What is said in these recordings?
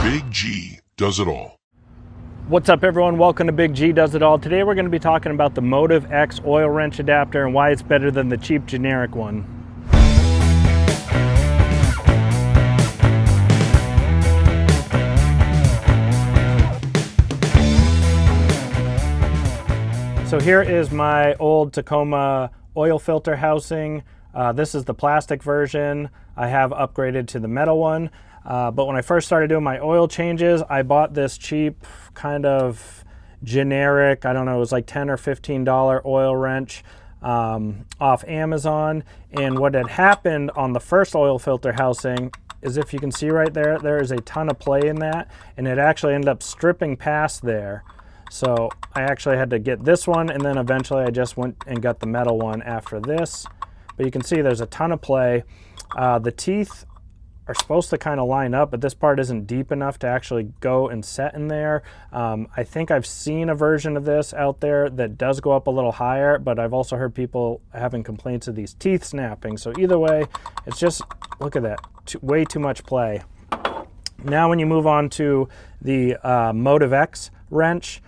Big G does it all. What's up everyone, welcome to Big G Does It All. Today we're going to be talking about the Motiv X oil wrench adapter and why it's better than the cheap generic one. So here is my old Tacoma oil filter housing. This is the plastic version. I have upgraded to the metal one. But when I first started doing my oil changes, I bought this cheap kind of generic, I don't know, it was like $10 or $15 oil wrench off Amazon. And what had happened on the first oil filter housing is, if you can see right there, there is a ton of play in that, and it actually ended up stripping past there. So I actually had to get this one, and then eventually I just went and got the metal one after this. But you can see there's a ton of play. The teeth are supposed to kind of line up, but this part isn't deep enough to actually go and set in there. I think I've seen a version of this out there that does go up a little higher, but I've also heard people having complaints of these teeth snapping. So either way, it's just, look at that, way too much play. Now when you move on to the Motiv X wrench,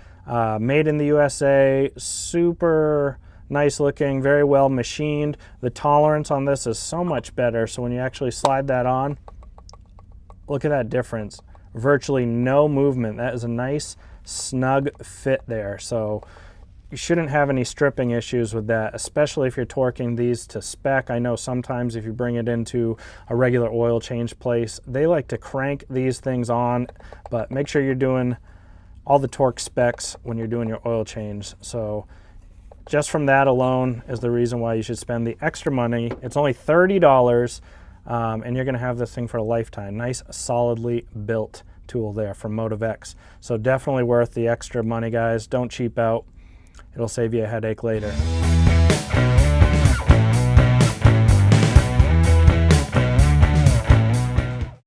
made in the USA, super nice looking, very well machined. The tolerance on this is so much better. So when you actually slide that on, look at that difference. Virtually no movement. That is a nice snug fit there. So you shouldn't have any stripping issues with that, especially if you're torquing these to spec. I know sometimes if you bring it into a regular oil change place, they like to crank these things on, but make sure you're doing all the torque specs when you're doing your oil change. So just from that alone is the reason why you should spend the extra money. It's only $30, and you're gonna have this thing for a lifetime. Nice, solidly built tool there from Motiv X. So definitely worth the extra money, guys. Don't cheap out. It'll save you a headache later.